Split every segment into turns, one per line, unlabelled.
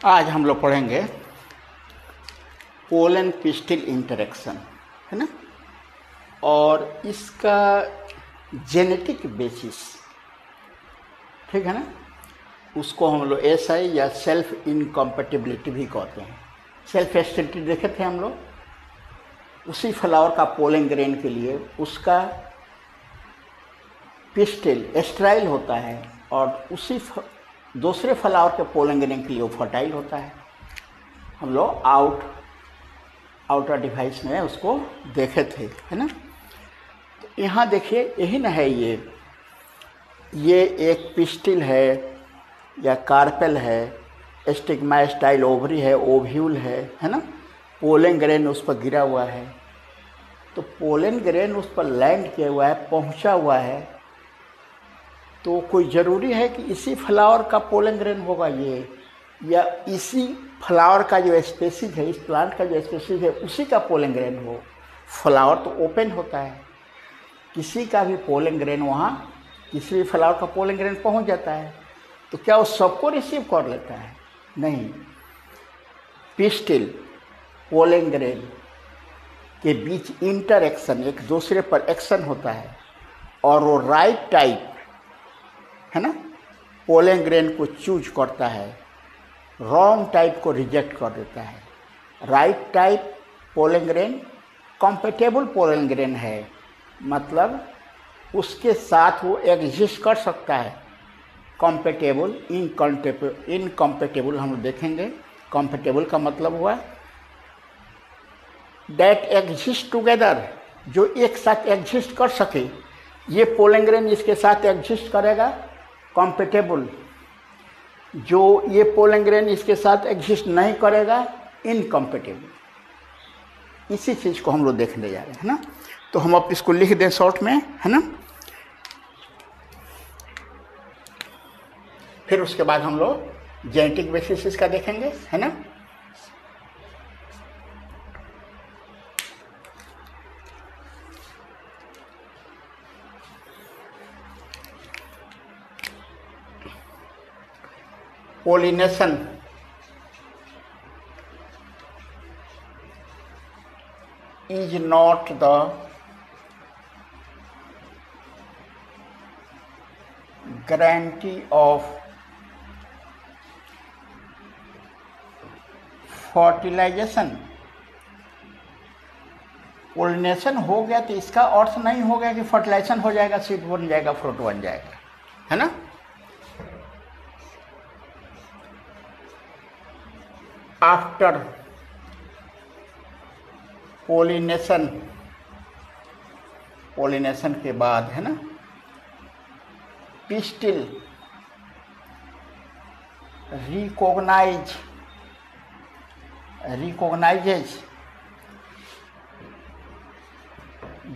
आज हम लोग पढ़ेंगे पोलन पिस्टिल इंटरेक्शन, है ना, और इसका जेनेटिक बेसिस, ठीक है ना, उसको हम लोग एसआई या सेल्फ इनकम्पेटिबिलिटी भी कहते हैं। सेल्फ एस्टिलिटी देखे थे हम लोग, उसी फ्लावर का पोलन ग्रेन के लिए उसका पिस्टिल एस्ट्राइल होता है और उसी दूसरे फ्लावर के पोलन ग्रेन के लिए वो फर्टाइल होता है। हम लोग आउटर डिवाइस में उसको देखे थे, है ना। तो यहाँ देखिए, यही ना है, ये एक पिस्टिल है या कार्पेल है, स्टिग्मा स्टाइल ओवरी है, ओव्यूल है ना। पोलन ग्रेन उस पर गिरा हुआ है, तो पोलन ग्रेन उस पर लैंड किया हुआ है, पहुँचा हुआ है, तो कोई ज़रूरी है कि इसी फ्लावर का पोलन ग्रेन होगा ये, या इसी फ्लावर का जो स्पेसीज है, इस प्लांट का जो स्पेसीज है उसी का पोलन ग्रेन हो। फ्लावर तो ओपन होता है, किसी का भी पोलन ग्रेन वहाँ किसी भी फ्लावर का पोलन ग्रेन पहुँच जाता है, तो क्या वो सबको रिसीव कर लेता है? नहीं। पिस्टिल पोलन ग्रेन के बीच इंटरएक्शन, एक दूसरे पर एक्शन होता है, और वो राइट टाइप, है ना, पोलन ग्रेन को चूज करता है, रॉन्ग टाइप को रिजेक्ट कर देता है। Right type pollen grain compatible pollen grain है, मतलब उसके साथ वो एग्जिस्ट कर सकता है। कंपेटेबल, इनकम्पेटेबल हम देखेंगे। कंपेटेबल का मतलब हुआ दैट एग्जिस्ट टुगेदर, जो एक साथ एग्जिस्ट कर सके। ये पोलन ग्रेन इसके साथ एग्जिस्ट करेगा, कंपेटेबल। जो ये पोलन ग्रेन इसके साथ एग्जिस्ट नहीं करेगा, इनकम्पेटेबल। इसी चीज़ को हम लोग देखने जा रहे हैं, है ना। तो हम अब इसको लिख दें शॉर्ट में, है ना। फिर उसके बाद हम लोग जेनेटिक बेसिस इसका देखेंगे, है ना। Pollination is not the guarantee of fertilization। Pollination हो गया तो इसका अर्थ नहीं हो गया कि फर्टिलाइजेशन हो जाएगा, सीड बन जाएगा, फ्रूट बन जाएगा, है ना। आफ्टर पोलिनेशन के बाद, है ना, pistil recognizes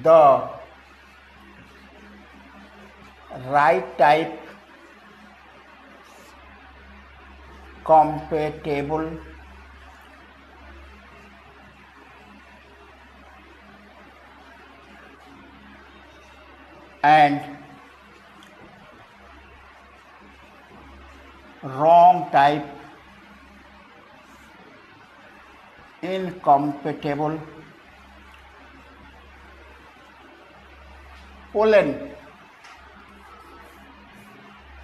the right type compatible and wrong type incompatible pollen।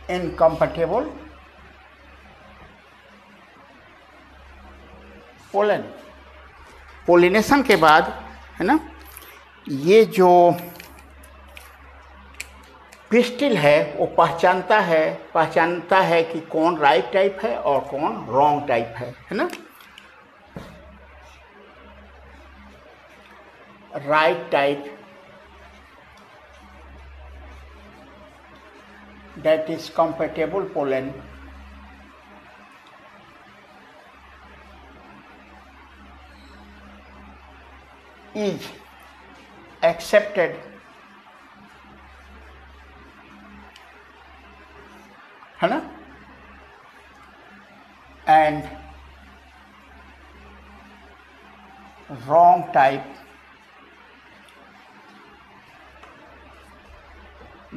Incompatible pollen. Pollination के बाद, है ना, ये जो पिस्टिल है वो पहचानता है कि कौन राइट टाइप है और कौन रॉन्ग टाइप है ना। Right type that is compatible pollen is accepted, है ना, and wrong type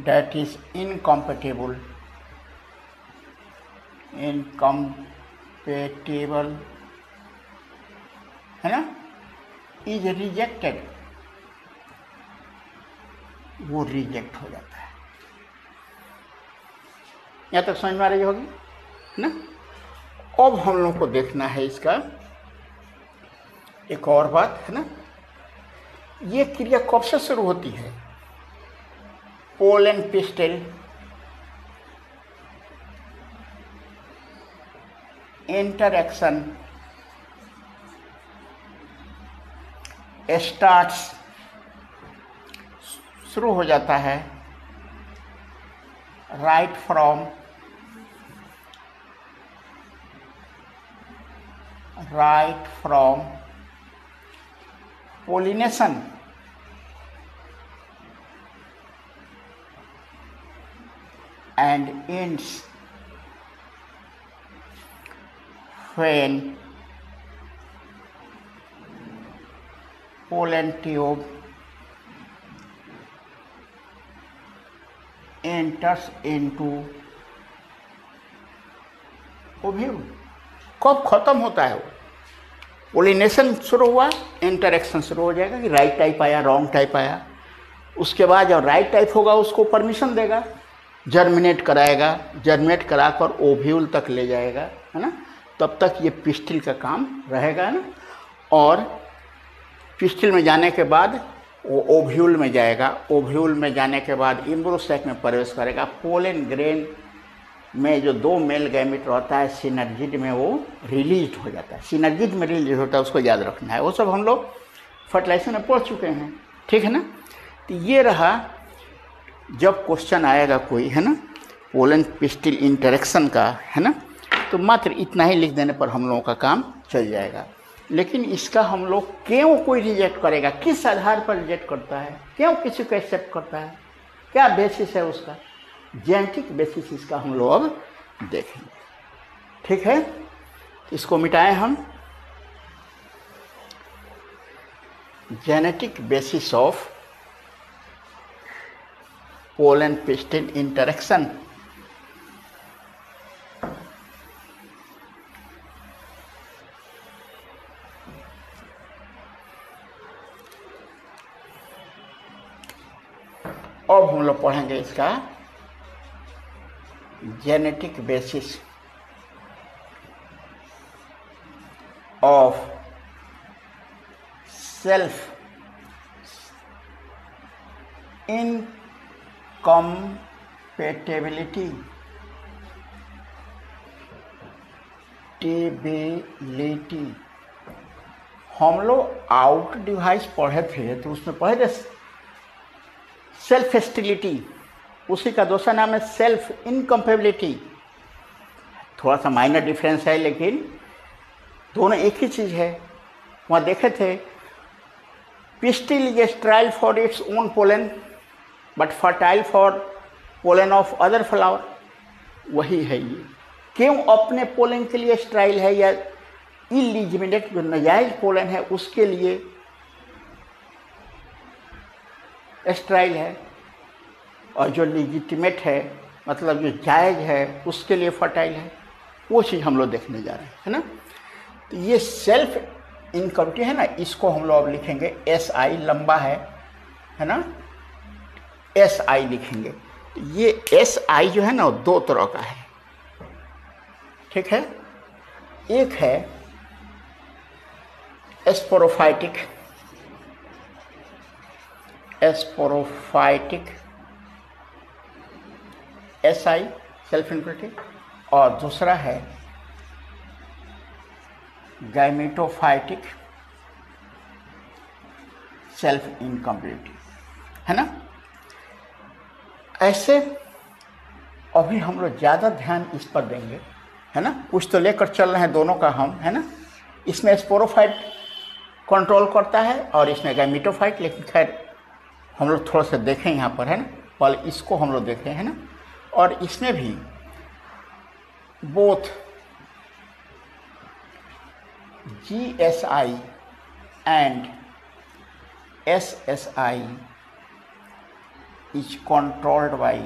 that is incompatible है ना, इज रिजेक्टेड, वो रिजेक्ट हो जाता है। यहाँ तक समझ में आ रही होगी, है ना। अब हम लोग को देखना है इसका एक और बात, है ना। ये क्रिया कब से शुरू होती है? पोलन पिस्टिल इंटरैक्शन स्टार्ट्स, शुरू हो जाता है right from pollination and ends when pollen tube enters into ovule. कब खत्म होता है वो? पोलिनेशन शुरू हुआ, इंटरेक्शन शुरू हो जाएगा कि राइट टाइप आया, रॉन्ग टाइप आया। उसके बाद जब राइट टाइप होगा उसको परमिशन देगा, जर्मिनेट कराएगा, जर्मिनेट कराकर ओव्यूल तक ले जाएगा, है ना। तब तक ये पिस्टिल का काम रहेगा ना। और पिस्टिल में जाने के बाद वो ओव्यूल में जाएगा, ओव्यूल में जाने के बाद एम्ब्रोसैक में प्रवेश करेगा। पोलन ग्रेन में जो दो मेल गैमेट रहता है, सिनर्जिड में वो रिलीज हो जाता है। सिनर्जिड में रिलीज होता है, उसको याद रखना है। वो सब हम लोग फर्टिलाइजेशन में पढ़ चुके हैं, ठीक है ना। तो ये रहा, जब क्वेश्चन आएगा कोई, है ना, पोलन पिस्टिल इंटरेक्शन का, है ना, तो मात्र इतना ही लिख देने पर हम लोगों का काम चल जाएगा। लेकिन इसका हम लोग क्यों कोई रिजेक्ट करेगा, किस आधार पर रिजेक्ट करता है, क्यों किसी को एक्सेप्ट करता है, क्या बेसिस है उसका, जेनेटिक बेसिस इसका हम लोग अब देखेंगे, ठीक है। इसको मिटाएं हम। Genetic basis of pollen pistil interaction. अब हम लोग पढ़ेंगे इसका genetic basis of self incompatibility हम लोग आउट डिवाइस पढ़े थे, तो उसमें पढ़े थे सेल्फ एस्टिलिटी, उसी का दूसरा नाम है सेल्फ इनकम्पैटिबिलिटी। थोड़ा सा माइनर डिफरेंस है, लेकिन दोनों एक ही चीज़ है। वहाँ देखे थे pistil is sterile for its own pollen but fertile for pollen of other flower. वही है ये, क्यों अपने पोलन के लिए स्टेराइल है, या इलिजिमिनेट जो नाजायज पोलन है उसके लिए स्टेराइल है, और जो लेजिटिमेट है, मतलब जो जायज़ है, उसके लिए फर्टाइल है। वो चीज़ हम लोग देखने जा रहे हैं, है ना। तो ये सेल्फ इनकम्पैटिबिलिटी है ना, इसको हम लोग अब लिखेंगे SI, लंबा है ना, SI लिखेंगे। तो ये SI जो है ना, दो तरह का है, ठीक है। एक है स्पोरोफाइटिक SI, सेल्फ इनकम्पैटिबिलिटी, और दूसरा है गैमेटोफाइटिक सेल्फ इनकम्पैटिबिलिटी, है ना। ऐसे अभी हम लोग ज़्यादा ध्यान इस पर देंगे, है ना। कुछ तो लेकर चल रहे हैं दोनों का हम, है ना। इसमें स्पोरोफाइट कंट्रोल करता है और इसमें गैमेटोफाइट, लेकिन खैर हम लोग थोड़ा सा देखें यहाँ पर, है ना। पहले इसको हम लोग देखें, है ना। और इसमें भी both GSI and SSI is controlled by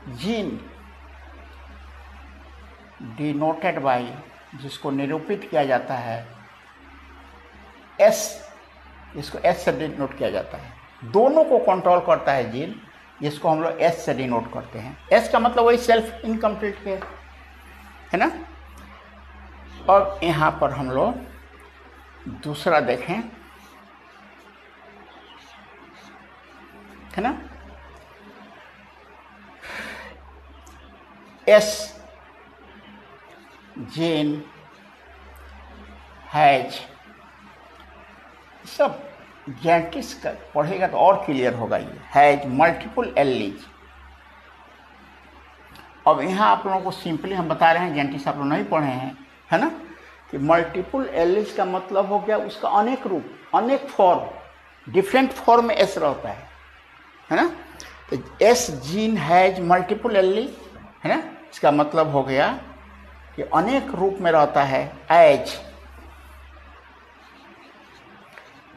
gene denoted by, जिसको निरूपित किया जाता है एस, इसको एस से डिनोट किया जाता है, दोनों को कंट्रोल करता है जीन, जिसको हम लोग एस से डिनोट करते हैं। एस का मतलब वही सेल्फ इनकम्प्लीट है ना। अब यहाँ पर हम लोग दूसरा देखें, है ना, एस जीन हैज, सब जेनेटिक्स का पढ़ेगा तो और क्लियर होगा। ये हैज मल्टीपल एलीज। अब यहाँ आप लोगों को सिंपली हम बता रहे हैं, जेनेटिक्स आप लोग नहीं पढ़े हैं, है ना, कि मल्टीपल एलीज का मतलब हो गया उसका अनेक रूप, अनेक फॉर्म, डिफरेंट फॉर्म में एस रहता है ना। तो S gene has multiple allies, है ना, इसका मतलब हो गया कि अनेक रूप में रहता है। As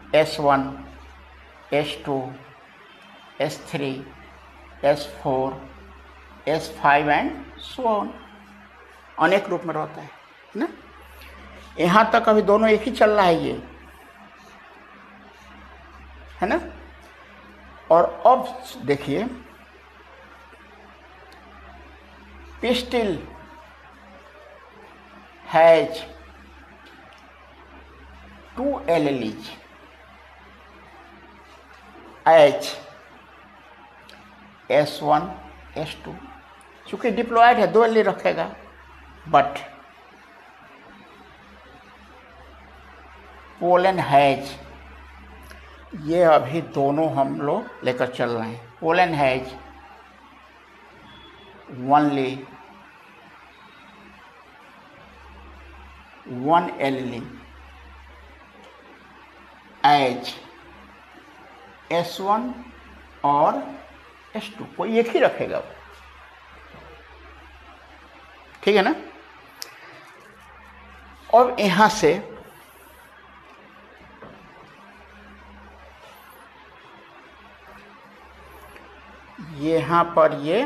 S1, S2, S3, S4, S5 and so on, अनेक रूप में रहता है ना। यहाँ तक अभी दोनों एक ही चल रहा है ये, है ना। और अब देखिए pistil has 2 allies H S1, S2, चूंकि डिप्लॉयड है 2 एलीज रखेगा, बट पोलन हैज, ये अभी दोनों हम लोग लेकर चल रहे हैं। Pollen has only 1 allele as S1 और S2, कोई एक ही रखेगा, ठीक है ना। और यहां से यहाँ पर ये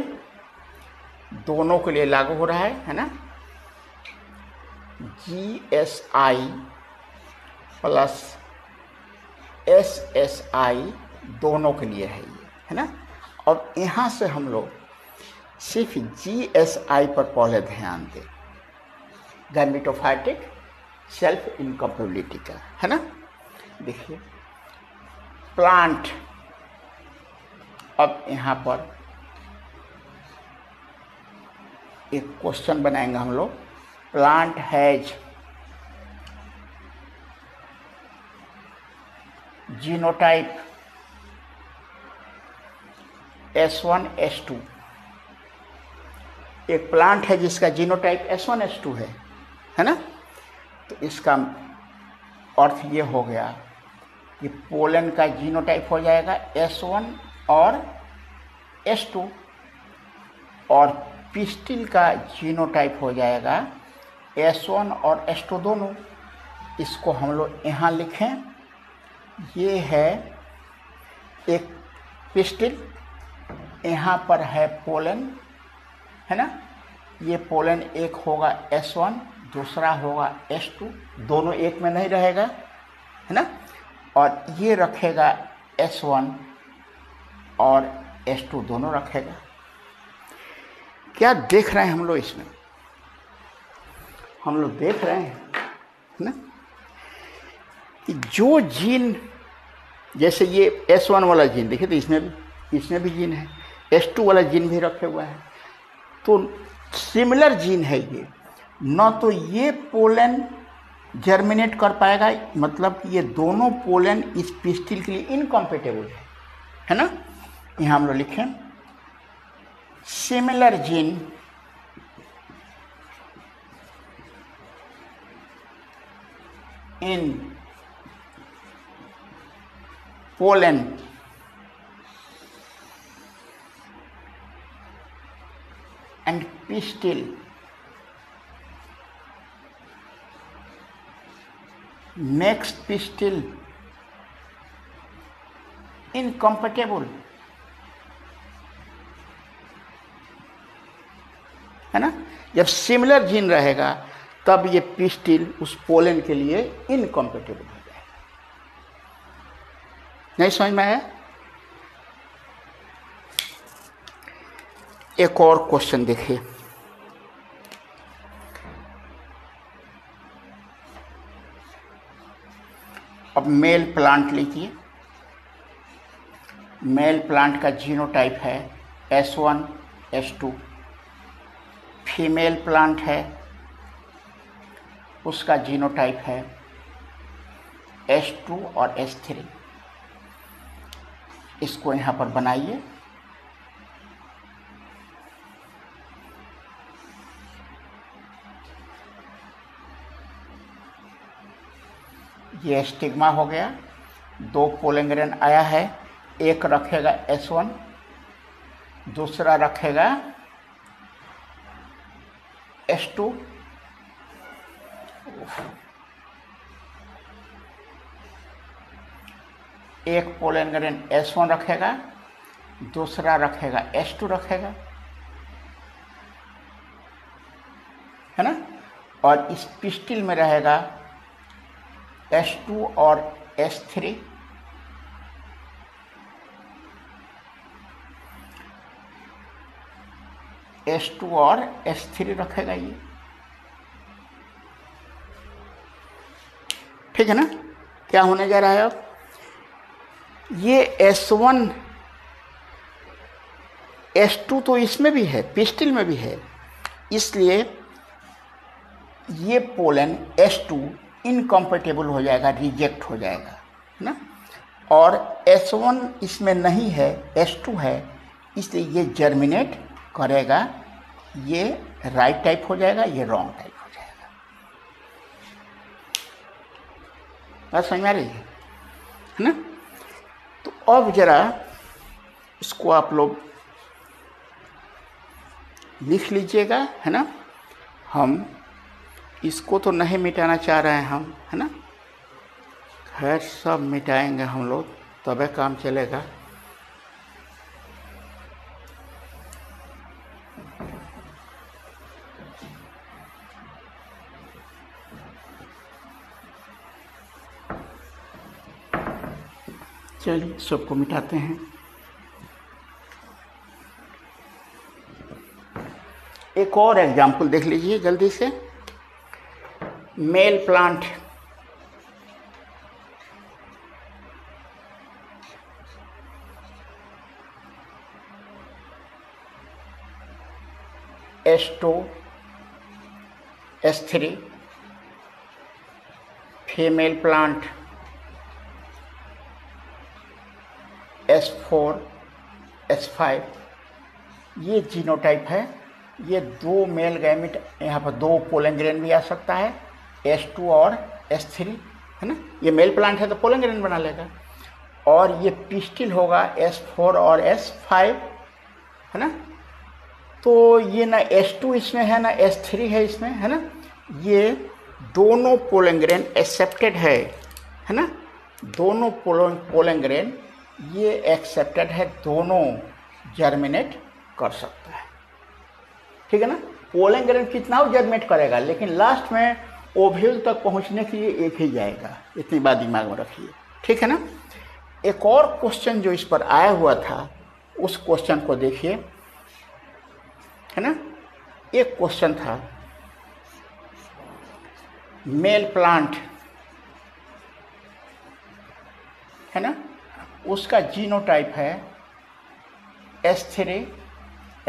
दोनों के लिए लागू हो रहा है ना। GSI प्लस SSI दोनों के लिए है ये, है ना। और यहाँ से हम लोग सिर्फ GSI पर पहले ध्यान दें, गैमेटोफाइटिक सेल्फ इनकम्पेबिलिटी का, है ना। देखिए प्लांट, अब यहाँ पर एक क्वेश्चन बनाएंगे हम लोग। Plant has genotype S1, S2, एक प्लांट है जिसका जीनोटाइप S1, S2 है ना। तो इसका अर्थ ये हो गया कि पोलन का जीनोटाइप हो जाएगा S1 और S2, और पिस्टिल का जीनोटाइप हो जाएगा S1 और S2 दोनों। इसको हम लोग यहाँ लिखें, ये है एक पिस्टिल, यहाँ पर है पोलन, है ना। ये पोलन एक होगा S1, दूसरा होगा S2, दोनों एक में नहीं रहेगा, है ना। और ये रखेगा S1 और S2 दोनों रखेगा। क्या देख रहे हैं हम लोग इसमें? हम लोग देख रहे हैं ना कि जो जीन, जैसे ये S1 वाला जीन देखिए, तो इसमें भी जीन है, S2 वाला जीन भी रखे हुआ है, तो सिमिलर जीन है ये। न तो ये पोलन जर्मिनेट कर पाएगा, मतलब कि ये दोनों पोलन इस पिस्टिल के लिए इनकम्पेटेबल है ना। यहाँ हम लोग लिखें similar gene in pollen and pistil makes pistil incompatible है ना। जब सिमिलर जीन रहेगा तब ये पिस्टिल उस पोलन के लिए इनकम्पेटिबल हो जाएगा। नहीं समझ में आया? एक और क्वेश्चन देखिए, अब मेल प्लांट लीजिए। मेल प्लांट का जीनोटाइप है S1 S2। फीमेल प्लांट है, उसका जीनोटाइप है S2 और S3। इसको यहाँ पर बनाइए। ये स्टिग्मा हो गया, 2 पोलन ग्रेन आया है, एक रखेगा S1, दूसरा रखेगा S2। एक पोलन ग्रेन S1 रखेगा, दूसरा रखेगा S2 रखेगा, है ना। और इस पिस्टिल में रहेगा S2 और S3। S2 और S3 रखेगा ये, ठीक है ना। क्या होने जा रहा है अब, ये S1 S2 तो इसमें भी है, पिस्टिल में भी है, इसलिए ये पोलन S2 इनकम्पेटिबल हो जाएगा, रिजेक्ट हो जाएगा, है ना। और S1 इसमें नहीं है, S2 है, इसलिए ये जर्मिनेट करेगा, ये राइट टाइप हो जाएगा, ये रॉन्ग टाइप हो जाएगा। बात समझ में आ रही है ना। तो अब जरा इसको आप लोग लिख लीजिएगा, है ना। हम इसको तो नहीं मिटाना चाह रहे हैं हम, है ना। खैर सब मिटाएंगे हम लोग, तबे काम चलेगा। चलिए सबको मिटाते हैं। एक और एग्जाम्पल देख लीजिए जल्दी से। Male plant, S2 S3। Female plant S4 S5। ये जीनोटाइप है। ये 2 मेल गैमेट, यहाँ पर 2 पोलन ग्रेन भी आ सकता है, S2 और S3, है ना। ये मेल प्लांट है तो पोलन ग्रेन बना लेगा। और ये पिस्टिल होगा S4 और S5, है ना। तो ये ना S2 इसमें है ना S3 है इसमें, है ना। ये दोनों पोलन ग्रेन एक्सेप्टेड है ना। दोनों पोलन ग्रेन ये एक्सेप्टेड है, दोनों जर्मिनेट कर सकता है, ठीक है ना। पोलन ग्रेन कितना जर्मिनेट करेगा, लेकिन लास्ट में ओव्यूल तक पहुंचने के लिए एक ही जाएगा, इतनी बात दिमाग में रखिए, ठीक है ना। एक और क्वेश्चन जो इस पर आया हुआ था, उस क्वेश्चन को देखिए, है ना। एक क्वेश्चन था, मेल प्लांट, है ना, उसका जीनोटाइप है S3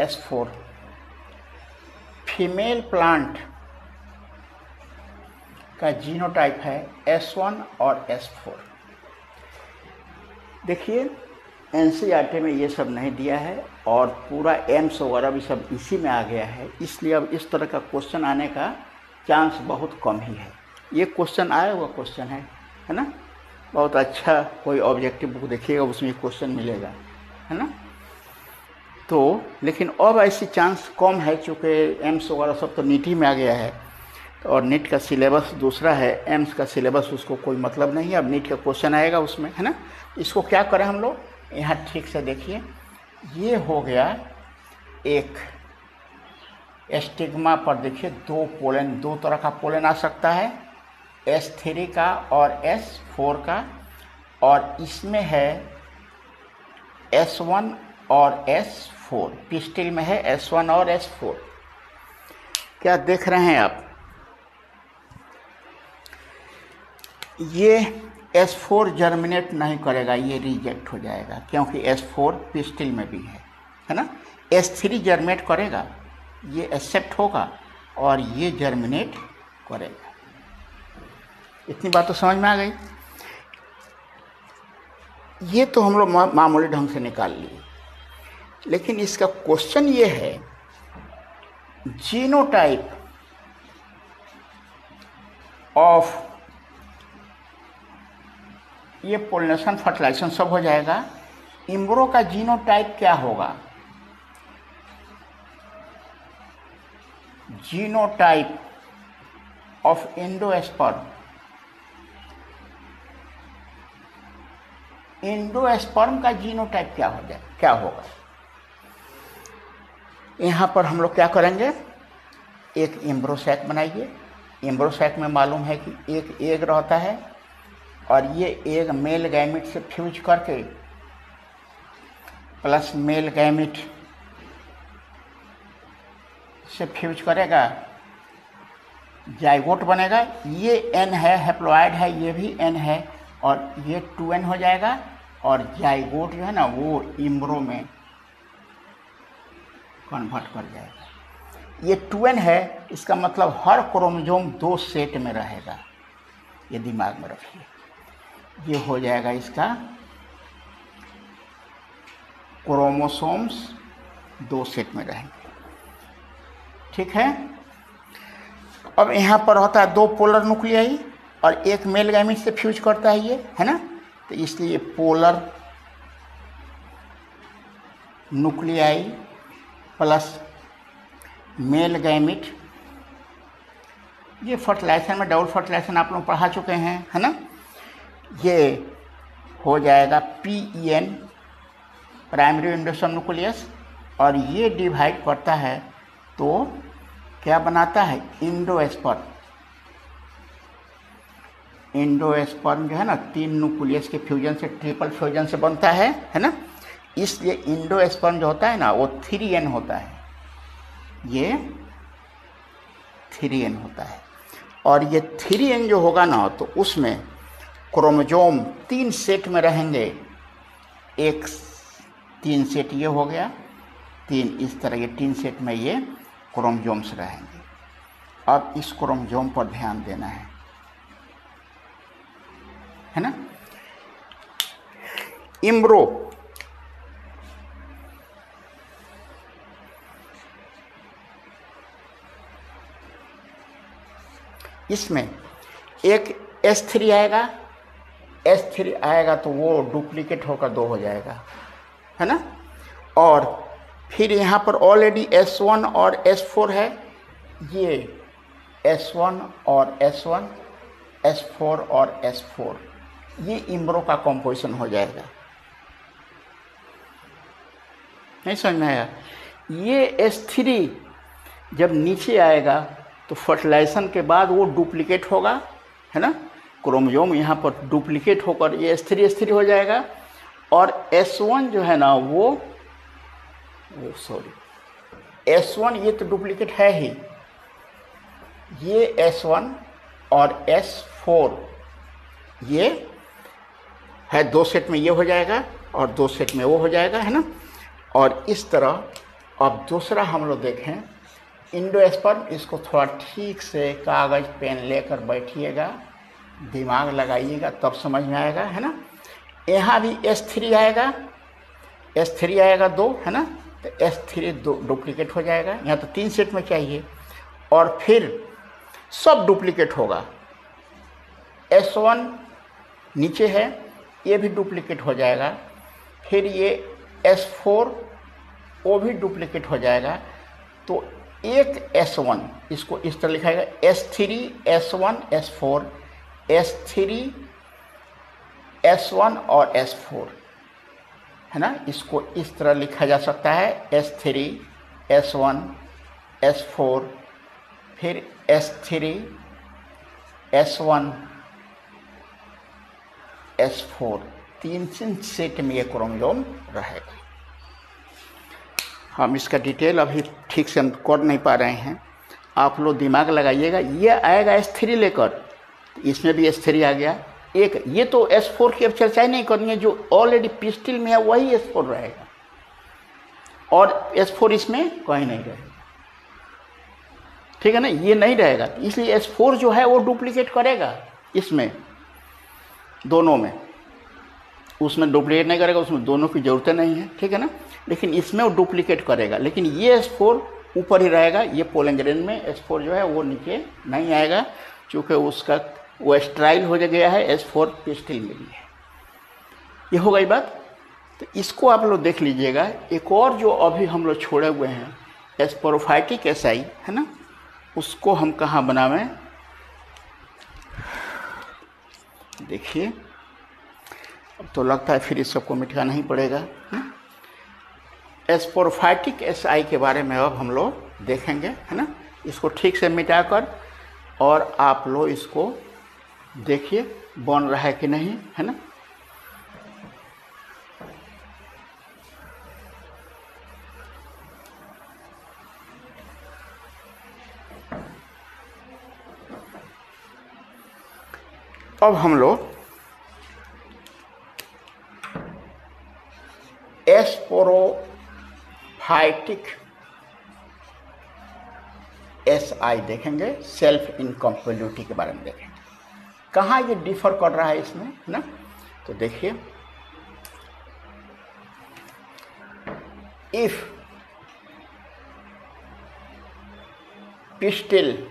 S4। फीमेल प्लांट का जीनोटाइप है S1 और S4। देखिए NCERT में ये सब नहीं दिया है और पूरा एम्स वगैरह भी सब इसी में आ गया है, इसलिए अब इस तरह का क्वेश्चन आने का चांस बहुत कम ही है। ये क्वेश्चन आया हुआ क्वेश्चन है ना। बहुत अच्छा कोई ऑब्जेक्टिव बुक देखिएगा, उसमें क्वेश्चन मिलेगा, है ना। तो लेकिन अब ऐसी चांस कम है, चूँकि एम्स वगैरह सब तो नीट ही में आ गया है, और नीट का सिलेबस दूसरा है, एम्स का सिलेबस उसको कोई मतलब नहीं है। अब नीट का क्वेश्चन आएगा उसमें, है ना। इसको क्या करें हम लोग, यहाँ ठीक से देखिए, ये हो गया एक स्टिग्मा पर देखिए दो तरह का पोलन आ सकता है, S3 का और S4 का, और इसमें है S1 और S4, पिस्टिल में है S1 और S4। क्या देख रहे हैं आप? ये S4 जर्मिनेट नहीं करेगा, ये रिजेक्ट हो जाएगा, क्योंकि S4 पिस्टिल में भी है ना। S3 जर्मिनेट करेगा, ये एक्सेप्ट होगा, और ये जर्मिनेट करेगा। इतनी बात तो समझ में आ गई। ये तो हम लोग मामूली ढंग से निकाल लिए, लेकिन इसका क्वेश्चन ये है, जीनोटाइप ऑफ, ये पोलिनेशन फर्टिलाइजेशन सब हो जाएगा, इम्ब्रो का जीनोटाइप क्या होगा? जीनोटाइप ऑफ एंडोस्पर्म, एंडोस्पर्म का जीनोटाइप क्या होगा? यहाँ पर हम लोग क्या करेंगे, एक एम्ब्रोसैक बनाइए। एम्ब्रोसैक में मालूम है कि एक एग रहता है, और ये एग मेल गैमिट से फ्यूज करके प्लस मेल गैमिट से फ्यूज करेगा, जाइगोट बनेगा। ये N है, हैप्लॉइड है, ये भी N है, और ये 2N हो जाएगा, और जाइगोट जो है ना वो इम्ब्रो में कन्वर्ट कर जाएगा। ये 2N है, इसका मतलब हर क्रोमोसोम 2 सेट में रहेगा, ये दिमाग में रखिए। ये हो जाएगा इसका क्रोमोसोम्स 2 सेट में रहेंगे, ठीक है। अब यहाँ पर होता है 2 पोलर न्यूक्लियाई, और एक मेल गैमेट से फ्यूज करता है ये, है ना। तो इसलिए polar nuclei plus male gamete, ये फर्टिलाइजेशन में डबल फर्टिलाइजेशन आप लोग पढ़ा चुके हैं, है ना। ये हो जाएगा PEN, प्राइमरी एंडोसोम न्यूक्लियस, और ये डिवाइड करता है तो क्या बनाता है, एंडोस्पर्म। एंडोस्पर्म जो है ना 3 न्यूक्लियस के फ्यूजन से, ट्रिपल फ्यूजन से बनता है ना। इसलिए एंडोस्पर्म जो होता है ना वो 3N होता है, ये 3N होता है। और ये 3N जो होगा ना तो उसमें क्रोमोसोम 3 सेट में रहेंगे, एक 3 सेट ये हो गया, 3 इस तरह, ये 3 सेट में ये क्रोमोसोम्स रहेंगे। अब इस क्रोमोसोम पर ध्यान देना है ना। इम्ब्रो इसमें एक S3 आएगा, S3 आएगा तो वो डुप्लीकेट होकर 2 हो जाएगा, है ना। और फिर यहाँ पर ऑलरेडी S1 और S4 है, ये S1 और S1, S4 और S4, ये इम्ब्रो का कॉम्पोजिशन हो जाएगा। नहीं समझ में आया? ये S3 जब नीचे आएगा तो फर्टिलाइजेशन के बाद वो डुप्लीकेट होगा, है ना। क्रोमोसोम यहाँ पर डुप्लीकेट होकर ये S3 हो जाएगा, और S1 जो है ना वो S1 ये तो डुप्लीकेट है ही, ये S1 और S4 ये है 2 सेट में ये हो जाएगा, और 2 सेट में वो हो जाएगा, है ना। और इस तरह अब दूसरा हम लोग देखें एंडोस्पर्म, इसको थोड़ा ठीक से कागज़ पेन लेकर बैठिएगा, दिमाग लगाइएगा, तब समझ में आएगा, है ना। यहाँ भी S3 आएगा, S3 आएगा 2, है ना। तो S3 डुप्लीकेट हो जाएगा, यहाँ तो 3 सेट में चाहिए, और फिर सब डुप्लीकेट होगा। S1 नीचे है, ये भी डुप्लीकेट हो जाएगा, फिर ये S4 वो भी डुप्लीकेट हो जाएगा। तो एक S1, इसको इस तरह लिखा जाएगा S3 S1 S4, S3 S1 और S4, है ना। इसको इस तरह लिखा जा सकता है S3 S1 S4, फिर S3, S1, S4, 3 सेट में ये क्रोमोसोम रहेगा। हम इसका डिटेल अभी ठीक से हम कर नहीं पा रहे हैं, आप लोग दिमाग लगाइएगा। ये आएगा S3 लेकर, इसमें भी S3 आ गया एक, ये तो S4 की अब चर्चा ही नहीं करनी है, जो ऑलरेडी पिस्टिल में है वही S4 रहेगा, और S4 इसमें कहीं नहीं रहेगा, ठीक है ना, ये नहीं रहेगा। इसलिए S4 जो है वो डुप्लीकेट करेगा इसमें, दोनों में, उसमें डुप्लीकेट नहीं करेगा, उसमें दोनों की ज़रूरत नहीं है, ठीक है ना, लेकिन इसमें वो डुप्लीकेट करेगा। लेकिन ये S4 ऊपर ही रहेगा, ये पोलन ग्रेन में S4 जो है वो नीचे नहीं आएगा, क्योंकि उसका वो स्ट्राइल हो गया है, S4 पिस्टिल में भी है। ये हो गई बात। तो इसको आप लोग देख लीजिएगा। एक और जो अभी हम लोग छोड़े हुए हैं स्पोरोफाइटिक SI है ना, उसको हम कहाँ बनावें, देखिए अब तो लगता है फिर इस सबको मिटाना ही पड़ेगा। स्पोरोफाइटिक SI के बारे में अब हम लोग देखेंगे, है ना, इसको ठीक से मिटाकर, और आप लोग इसको देखिए बन रहा है कि नहीं, है ना। अब हम लोग स्पोरोफाइटिक SI देखेंगे, सेल्फ इनकम्पेटिबिलिटी के बारे में देखेंगे, कहाँ ये डिफर कर रहा है इसमें, है ना। तो देखिए, if pistil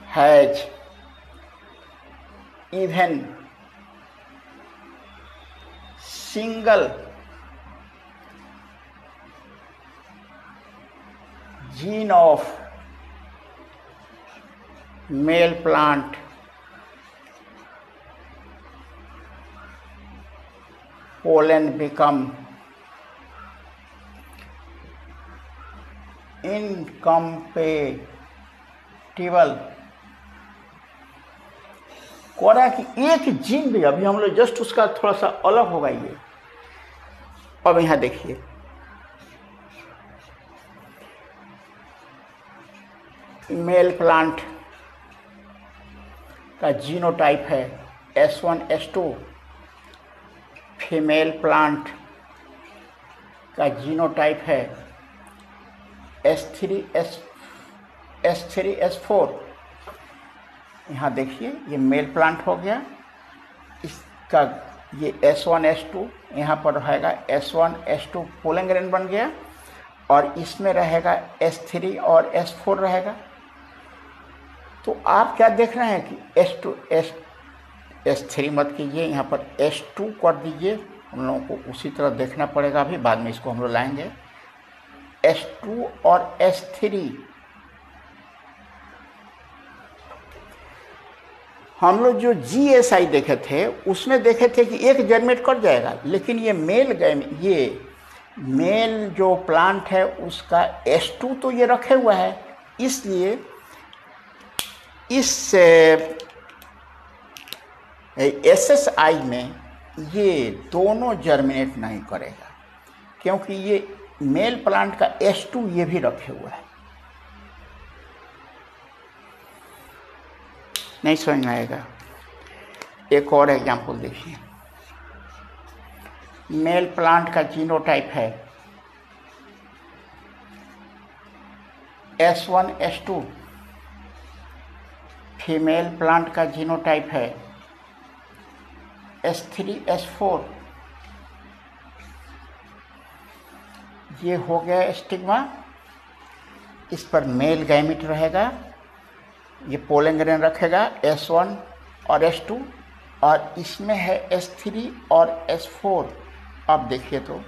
has even single gene of male plant pollen become incompatible। कह रहा है कि एक जीन भी, अभी हम लोग जस्ट उसका थोड़ा सा अलग होगा ये। अब यहां देखिए, मेल प्लांट का जीनोटाइप है S1 S2, फीमेल प्लांट का जीनोटाइप है S3 S4। यहाँ देखिए ये मेल प्लांट हो गया, इसका ये S1 S2 यहाँ पर रहेगा S1 S2 पोलन ग्रेन बन गया, और इसमें रहेगा S3 और S4 रहेगा। तो आप क्या देख रहे हैं कि S3 मत कीजिए, यहाँ पर S2 कर दीजिए, हम लोगों को उसी तरह देखना पड़ेगा, अभी बाद में इसको हम लोग लाएंगे। S2 और S3 हम लोग जो GSI देखे थे उसमें देखे थे कि एक जर्मेट कर जाएगा, लेकिन ये मेल जो प्लांट है उसका S2 तो ये रखे हुआ है, इसलिए इस SSI में ये दोनों जर्मिनेट नहीं करेगा, क्योंकि ये मेल प्लांट का S2 ये भी रखे हुआ है। नहीं समझ में आएगा। एक और एग्जाम्पल देखिए, मेल प्लांट का जीनोटाइप है S1 S2, फीमेल प्लांट का जीनोटाइप है S3 S4। ये हो गया स्टिग्मा, इस पर मेल गैमिट रहेगा, ये पोलन ग्रेन रखेगा S1 और S2, और इसमें है S3 और S4। अब देखिए तो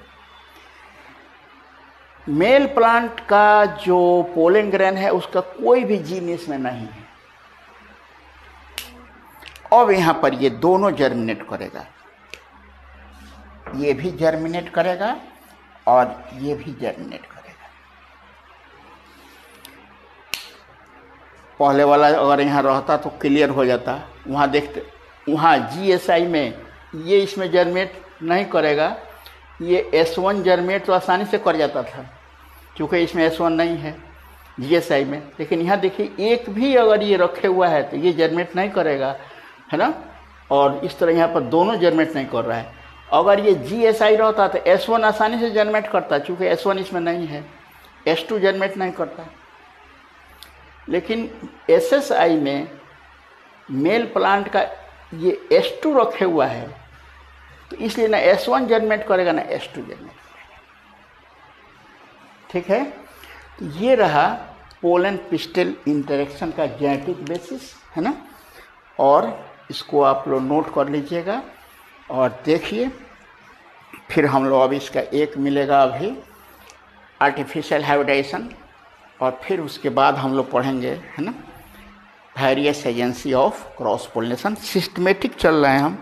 मेल प्लांट का जो पोलन ग्रेन है उसका कोई भी जीन इसमें नहीं है। अब यहाँ पर ये दोनों जर्मिनेट करेगा, ये भी जर्मिनेट करेगा और ये भी जर्मिनेट करेगा। पहले वाला अगर यहाँ रहता तो क्लियर हो जाता। वहाँ देखते, वहाँ GSI में ये इसमें जर्मिनेट नहीं करेगा, ये S1 जर्मिनेट तो आसानी से कर जाता था क्योंकि इसमें S1 नहीं है GSI में। लेकिन यहाँ देखिए एक भी अगर ये रखे हुआ है तो ये जर्मिनेट नहीं करेगा, है ना। और इस तरह यहाँ पर दोनों जर्मिनेट नहीं कर रहा है। अगर ये GSI रहता तो S1 आसानी से जर्मिनेट करता, चूँकि S1 इसमें नहीं है, S2 जर्मिनेट नहीं करता। लेकिन SSI में मेल प्लांट का ये S2 रखे हुआ है, तो इसलिए ना S1 जर्मिनेट करेगा ना S2 जर्मिनेट करेगा। ठीक है, तो ये रहा पोलन पिस्टल इंटरेक्शन का जेनेटिक बेसिस, है ना। और इसको आप लोग नोट कर लीजिएगा और देखिए। फिर हम लोग अभी इसका एक मिलेगा अभी आर्टिफिशियल हाइब्रिडाइजेशन, और फिर उसके बाद हम लोग पढ़ेंगे, है ना, various agency of cross pollination. Systematic चल रहे हैं हम,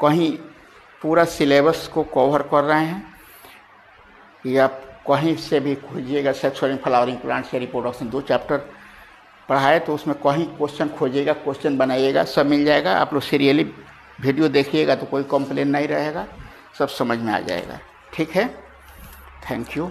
कहीं पूरा सिलेबस को कवर कर रहे हैं, या कहीं से भी खोजिएगा। सेक्सुअल फ्लावरिंग प्लांट्स या रिप्रोडक्शन 2 चैप्टर पढ़ाए तो उसमें कहीं क्वेश्चन खोजिएगा, क्वेश्चन बनाइएगा, सब मिल जाएगा। आप लोग सीरियली वीडियो देखिएगा तो कोई कंप्लेन नहीं रहेगा, सब समझ में आ जाएगा। ठीक है, थैंक यू।